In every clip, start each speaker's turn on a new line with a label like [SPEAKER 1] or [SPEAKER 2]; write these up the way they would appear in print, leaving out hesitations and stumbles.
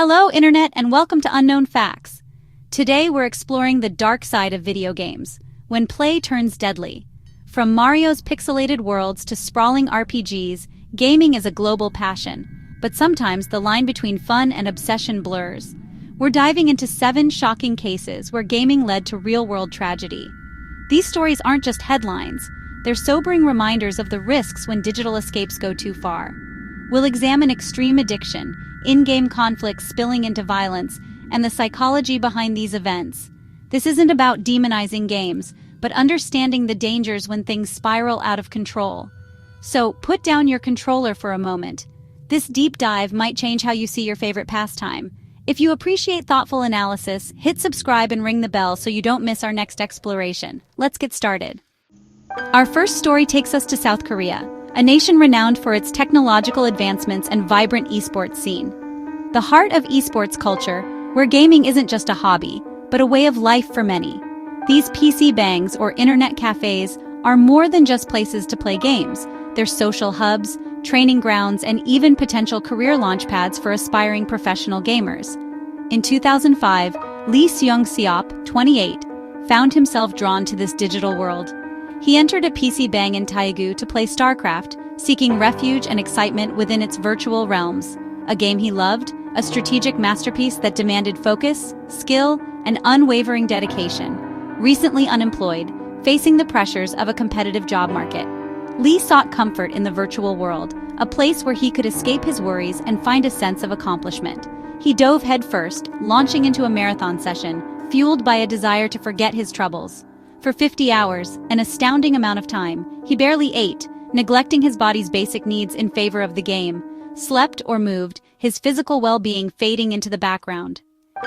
[SPEAKER 1] Hello, Internet, and welcome to Unknown Facts. Today we're exploring the dark side of video games, when play turns deadly. From Mario's pixelated worlds to sprawling RPGs, gaming is a global passion, but sometimes the line between fun and obsession blurs. We're diving into 7 shocking cases where gaming led to real-world tragedy. These stories aren't just headlines, they're sobering reminders of the risks when digital escapes go too far. We'll examine extreme addiction, in-game conflicts spilling into violence, and the psychology behind these events. This isn't about demonizing games, but understanding the dangers when things spiral out of control. So, put down your controller for a moment. This deep dive might change how you see your favorite pastime. If you appreciate thoughtful analysis, hit subscribe and ring the bell so you don't miss our next exploration. Let's get started. Our first story takes us to South Korea, a nation renowned for its technological advancements and vibrant esports scene. The heart of esports culture, where gaming isn't just a hobby, but a way of life for many. These PC bangs or internet cafes are more than just places to play games. They're social hubs, training grounds, and even potential career launchpads for aspiring professional gamers. In 2005, Lee Seong-seop, 28, found himself drawn to this digital world. He entered a PC bang in Taegu to play StarCraft, seeking refuge and excitement within its virtual realms. A game he loved, a strategic masterpiece that demanded focus, skill, and unwavering dedication. Recently unemployed, facing the pressures of a competitive job market, Lee sought comfort in the virtual world, a place where he could escape his worries and find a sense of accomplishment. He dove headfirst, launching into a marathon session, fueled by a desire to forget his troubles. For 50 hours, an astounding amount of time, he barely ate, neglecting his body's basic needs in favor of the game. Slept or moved, his physical well-being fading into the background.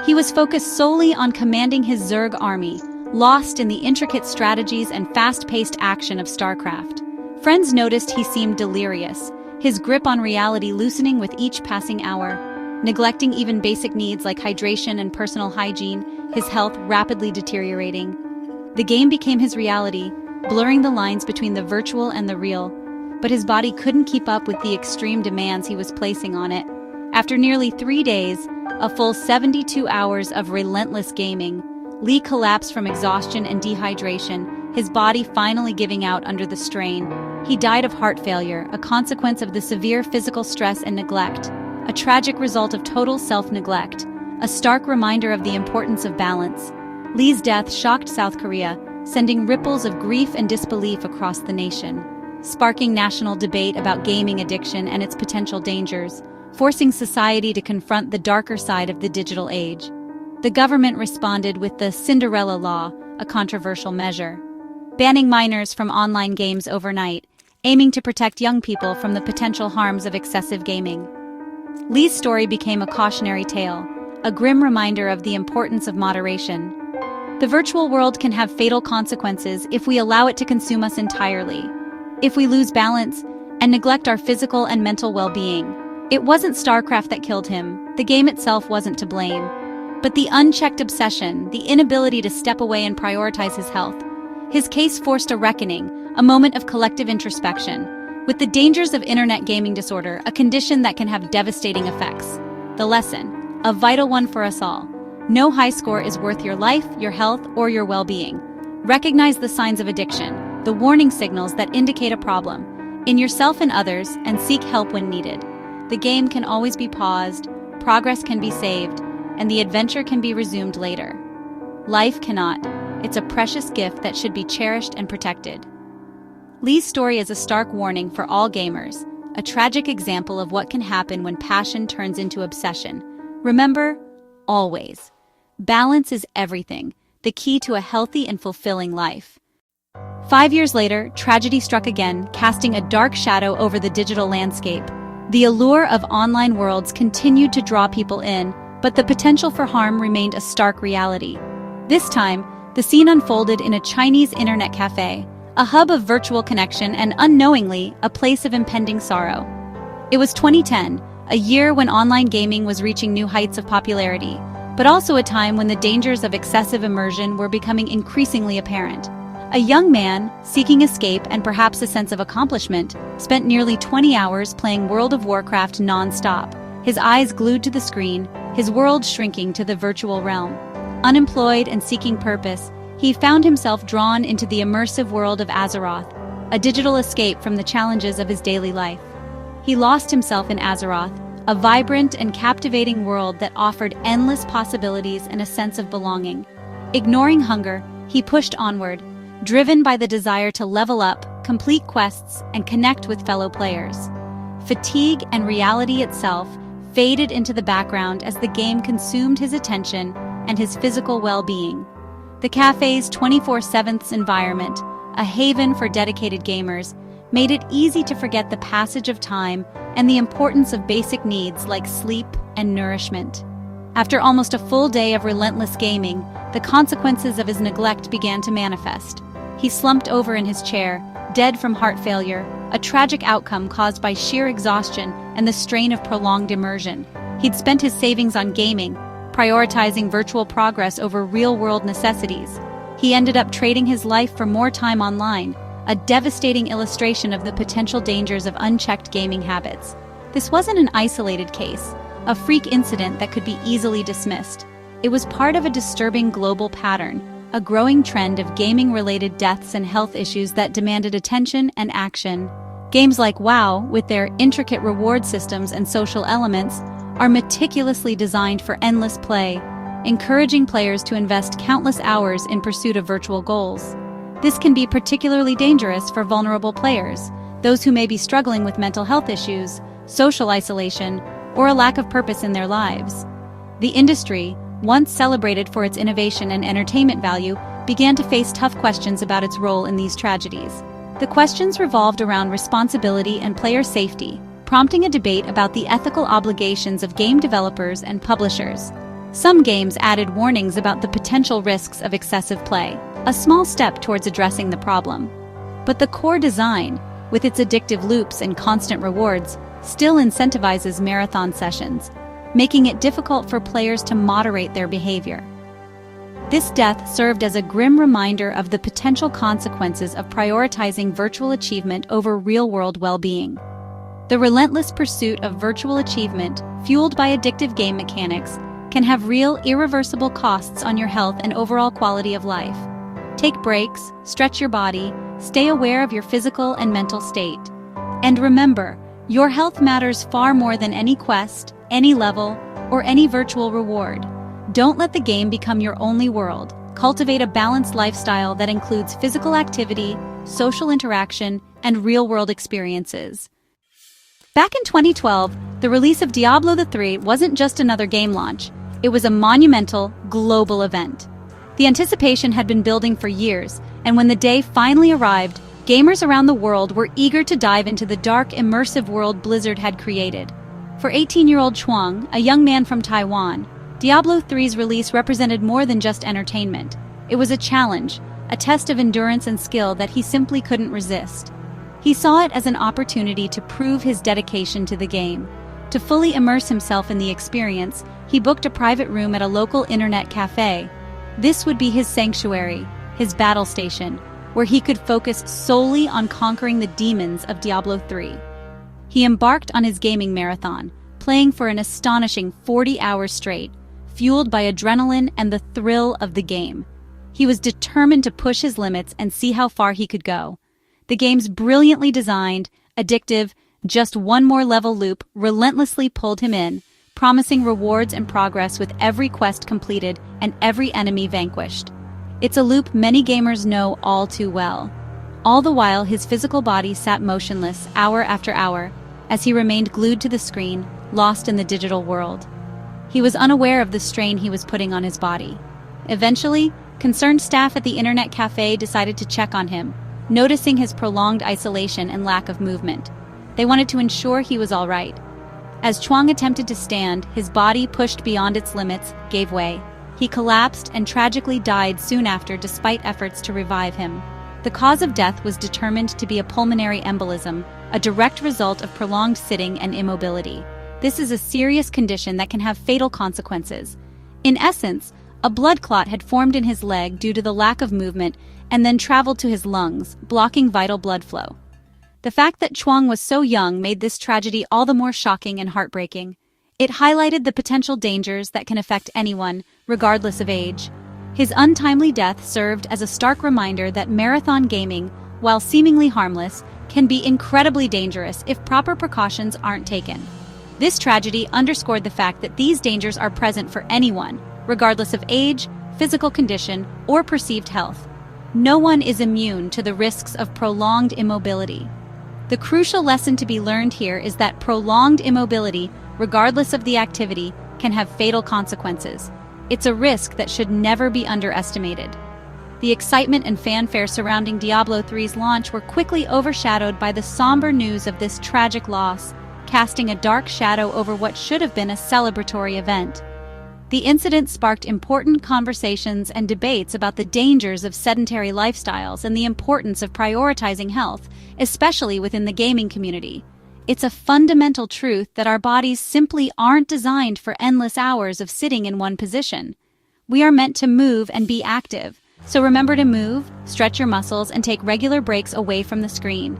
[SPEAKER 1] He was focused solely on commanding his Zerg army, lost in the intricate strategies and fast-paced action of StarCraft. Friends noticed he seemed delirious, his grip on reality loosening with each passing hour. Neglecting even basic needs like hydration and personal hygiene, his health rapidly deteriorating. The game became his reality, blurring the lines between the virtual and the real, but his body couldn't keep up with the extreme demands he was placing on it. After nearly 3 days, a full 72 hours of relentless gaming, Lee collapsed from exhaustion and dehydration, his body finally giving out under the strain. He died of heart failure, a consequence of the severe physical stress and neglect, a tragic result of total self-neglect, a stark reminder of the importance of balance. Lee's death shocked South Korea, sending ripples of grief and disbelief across the nation, sparking national debate about gaming addiction and its potential dangers, forcing society to confront the darker side of the digital age. The government responded with the Cinderella Law, a controversial measure, banning minors from online games overnight, aiming to protect young people from the potential harms of excessive gaming. Lee's story became a cautionary tale, a grim reminder of the importance of moderation. The virtual world can have fatal consequences if we allow it to consume us entirely. If we lose balance and neglect our physical and mental well-being. It wasn't StarCraft that killed him, the game itself wasn't to blame. But the unchecked obsession, the inability to step away and prioritize his health. His case forced a reckoning, a moment of collective introspection, with the dangers of internet gaming disorder, a condition that can have devastating effects. The lesson, a vital one for us all. No high score is worth your life, your health, or your well-being. Recognize the signs of addiction, the warning signals that indicate a problem, in yourself and others, and seek help when needed. The game can always be paused, progress can be saved, and the adventure can be resumed later. Life cannot. It's a precious gift that should be cherished and protected. Lee's story is a stark warning for all gamers, a tragic example of what can happen when passion turns into obsession. Remember, always, balance is everything, the key to a healthy and fulfilling life. 5 years later, tragedy struck again, casting a dark shadow over the digital landscape. The allure of online worlds continued to draw people in, but the potential for harm remained a stark reality. This time, the scene unfolded in a Chinese internet cafe, a hub of virtual connection and unknowingly, a place of impending sorrow. It was 2010, a year when online gaming was reaching new heights of popularity, but also a time when the dangers of excessive immersion were becoming increasingly apparent. A young man, seeking escape and perhaps a sense of accomplishment, spent nearly 20 hours playing World of Warcraft non-stop, his eyes glued to the screen, his world shrinking to the virtual realm. Unemployed and seeking purpose, he found himself drawn into the immersive world of Azeroth, a digital escape from the challenges of his daily life. He lost himself in Azeroth, a vibrant and captivating world that offered endless possibilities and a sense of belonging. Ignoring hunger, he pushed onward, driven by the desire to level up, complete quests, and connect with fellow players. Fatigue and reality itself faded into the background as the game consumed his attention and his physical well-being. The cafe's 24/7 environment, a haven for dedicated gamers, made it easy to forget the passage of time and the importance of basic needs like sleep and nourishment. After almost a full day of relentless gaming, the consequences of his neglect began to manifest. He slumped over in his chair, dead from heart failure, a tragic outcome caused by sheer exhaustion and the strain of prolonged immersion. He'd spent his savings on gaming, prioritizing virtual progress over real-world necessities. He ended up trading his life for more time online, a devastating illustration of the potential dangers of unchecked gaming habits. This wasn't an isolated case, a freak incident that could be easily dismissed. It was part of a disturbing global pattern, a growing trend of gaming-related deaths and health issues that demanded attention and action. Games like WoW, with their intricate reward systems and social elements, are meticulously designed for endless play, encouraging players to invest countless hours in pursuit of virtual goals. This can be particularly dangerous for vulnerable players, those who may be struggling with mental health issues, social isolation, or a lack of purpose in their lives. The industry, once celebrated for its innovation and entertainment value, began to face tough questions about its role in these tragedies. The questions revolved around responsibility and player safety, prompting a debate about the ethical obligations of game developers and publishers. Some games added warnings about the potential risks of excessive play, a small step towards addressing the problem. But the core design, with its addictive loops and constant rewards, still incentivizes marathon sessions, making it difficult for players to moderate their behavior. This death served as a grim reminder of the potential consequences of prioritizing virtual achievement over real-world well-being. The relentless pursuit of virtual achievement, fueled by addictive game mechanics, can have real, irreversible costs on your health and overall quality of life. Take breaks, stretch your body, stay aware of your physical and mental state. And remember, your health matters far more than any quest, any level, or any virtual reward. Don't let the game become your only world. Cultivate a balanced lifestyle that includes physical activity, social interaction, and real-world experiences. Back in 2012, the release of Diablo III wasn't just another game launch. It was a monumental, global event. The anticipation had been building for years, and when the day finally arrived, gamers around the world were eager to dive into the dark, immersive world Blizzard had created. For 18-year-old Chuang, a young man from Taiwan, Diablo III's release represented more than just entertainment. It was a challenge, a test of endurance and skill that he simply couldn't resist. He saw it as an opportunity to prove his dedication to the game. To fully immerse himself in the experience, he booked a private room at a local internet cafe. This would be his sanctuary, his battle station, where he could focus solely on conquering the demons of Diablo III. He embarked on his gaming marathon, playing for an astonishing 40 hours straight, fueled by adrenaline and the thrill of the game. He was determined to push his limits and see how far he could go. The game's brilliantly designed, addictive, just one more level loop relentlessly pulled him in, promising rewards and progress with every quest completed and every enemy vanquished. It's a loop many gamers know all too well. All the while, his physical body sat motionless hour after hour as he remained glued to the screen, lost in the digital world. He was unaware of the strain he was putting on his body. Eventually, concerned staff at the internet cafe decided to check on him, noticing his prolonged isolation and lack of movement. They wanted to ensure he was all right. As Chuang attempted to stand, his body, pushed beyond its limits, gave way. He collapsed and tragically died soon after despite efforts to revive him. The cause of death was determined to be a pulmonary embolism, a direct result of prolonged sitting and immobility. This is a serious condition that can have fatal consequences. In essence, a blood clot had formed in his leg due to the lack of movement and then traveled to his lungs, blocking vital blood flow. The fact that Chuang was so young made this tragedy all the more shocking and heartbreaking. It highlighted the potential dangers that can affect anyone, regardless of age. His untimely death served as a stark reminder that marathon gaming, while seemingly harmless, can be incredibly dangerous if proper precautions aren't taken. This tragedy underscored the fact that these dangers are present for anyone, regardless of age, physical condition, or perceived health. No one is immune to the risks of prolonged immobility. The crucial lesson to be learned here is that prolonged immobility, regardless of the activity, can have fatal consequences. It's a risk that should never be underestimated. The excitement and fanfare surrounding Diablo III's launch were quickly overshadowed by the somber news of this tragic loss, casting a dark shadow over what should have been a celebratory event. The incident sparked important conversations and debates about the dangers of sedentary lifestyles and the importance of prioritizing health, especially within the gaming community. It's a fundamental truth that our bodies simply aren't designed for endless hours of sitting in one position. We are meant to move and be active, so remember to move, stretch your muscles, and take regular breaks away from the screen.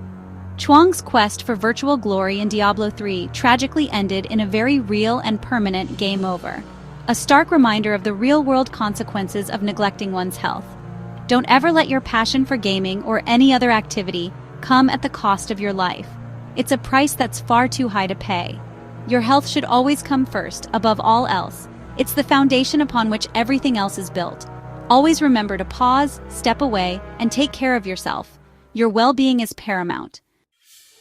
[SPEAKER 1] Chuang's quest for virtual glory in Diablo III tragically ended in a very real and permanent game over. A stark reminder of the real-world consequences of neglecting one's health. Don't ever let your passion for gaming or any other activity come at the cost of your life. It's a price that's far too high to pay. Your health should always come first, above all else. It's the foundation upon which everything else is built. Always remember to pause, step away, and take care of yourself. Your well-being is paramount.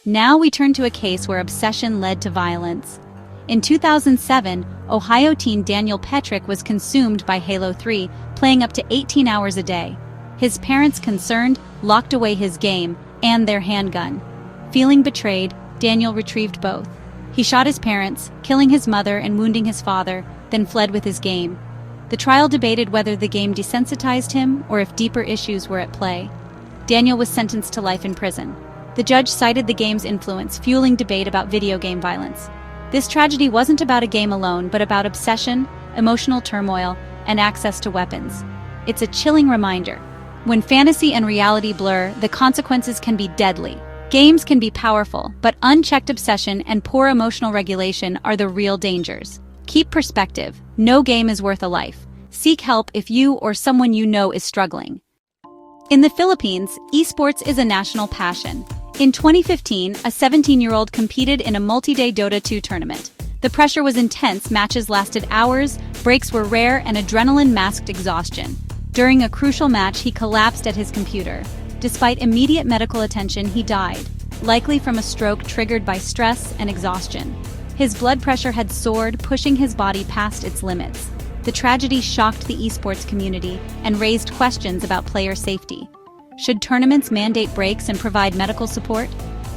[SPEAKER 1] Now we turn to a case where obsession led to violence. In 2007, Ohio teen Daniel Petrick was consumed by Halo 3, playing up to 18 hours a day. His parents, concerned, locked away his game and their handgun. Feeling betrayed, Daniel retrieved both. He shot his parents, killing his mother and wounding his father, then fled with his game. The trial debated whether the game desensitized him or if deeper issues were at play. Daniel was sentenced to life in prison. The judge cited the game's influence, fueling debate about video game violence. This tragedy wasn't about a game alone, but about obsession, emotional turmoil, and access to weapons. It's a chilling reminder. When fantasy and reality blur, the consequences can be deadly. Games can be powerful, but unchecked obsession and poor emotional regulation are the real dangers. Keep perspective. No game is worth a life. Seek help if you or someone you know is struggling. In the Philippines, esports is a national passion. In 2015, a 17-year-old competed in a multi-day Dota 2 tournament. The pressure was intense, matches lasted hours, breaks were rare, and adrenaline masked exhaustion. During a crucial match, he collapsed at his computer. Despite immediate medical attention, he died, likely from a stroke triggered by stress and exhaustion. His blood pressure had soared, pushing his body past its limits. The tragedy shocked the esports community and raised questions about player safety. Should tournaments mandate breaks and provide medical support?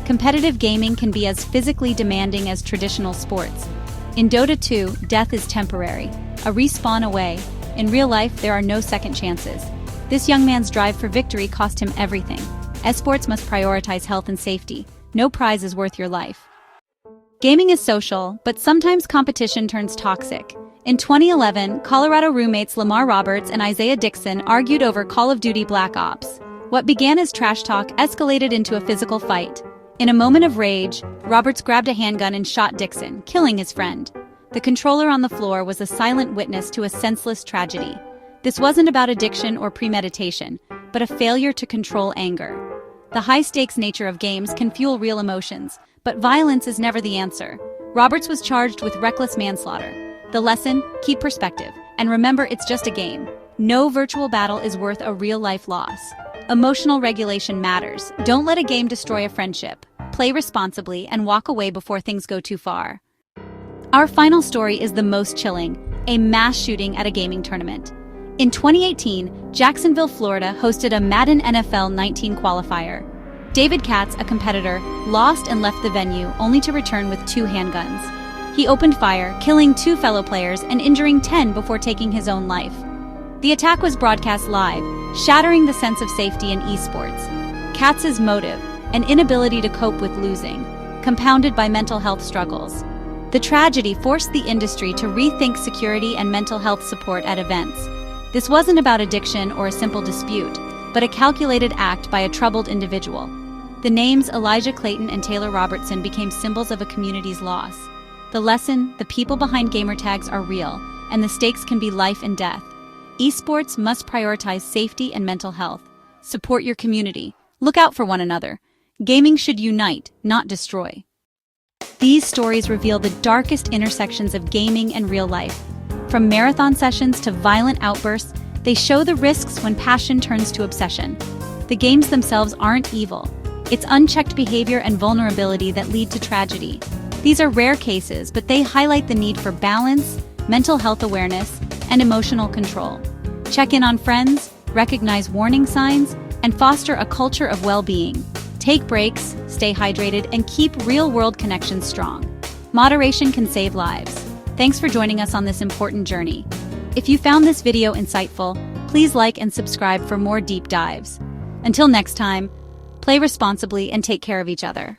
[SPEAKER 1] Competitive gaming can be as physically demanding as traditional sports. In Dota 2, death is temporary, a respawn away. In real life, there are no second chances. This young man's drive for victory cost him everything. Esports must prioritize health and safety. No prize is worth your life. Gaming is social, but sometimes competition turns toxic. In 2011, Colorado roommates Lamar Roberts and Isaiah Dixon argued over Call of Duty Black Ops. What began as trash talk escalated into a physical fight. In a moment of rage, Roberts grabbed a handgun and shot Dixon, killing his friend. The controller on the floor was a silent witness to a senseless tragedy. This wasn't about addiction or premeditation, but a failure to control anger. The high-stakes nature of games can fuel real emotions, but violence is never the answer. Roberts was charged with reckless manslaughter. The lesson: keep perspective, and remember it's just a game. No virtual battle is worth a real-life loss. Emotional regulation matters. Don't let a game destroy a friendship. Play responsibly and walk away before things go too far. Our final story is the most chilling: a mass shooting at a gaming tournament. In 2018, Jacksonville, Florida hosted a Madden NFL 19 qualifier. David Katz, a competitor, lost and left the venue only to return with 2 handguns. He opened fire, killing 2 fellow players and injuring 10 before taking his own life. The attack was broadcast live, shattering the sense of safety in esports. Katz's motive: an inability to cope with losing, compounded by mental health struggles. The tragedy forced the industry to rethink security and mental health support at events. This wasn't about addiction or a simple dispute, but a calculated act by a troubled individual. The names Elijah Clayton and Taylor Robertson became symbols of a community's loss. The lesson: the people behind gamertags are real, and the stakes can be life and death. Esports must prioritize safety and mental health. Support your community. Look out for one another. Gaming should unite, not destroy. These stories reveal the darkest intersections of gaming and real life. From marathon sessions to violent outbursts, they show the risks when passion turns to obsession. The games themselves aren't evil. It's unchecked behavior and vulnerability that lead to tragedy. These are rare cases, but they highlight the need for balance, mental health awareness, and emotional control. Check in on friends, recognize warning signs, and foster a culture of well-being. Take breaks, stay hydrated, and keep real-world connections strong. Moderation can save lives. Thanks for joining us on this important journey. If you found this video insightful, please like and subscribe for more deep dives. Until next time, play responsibly and take care of each other.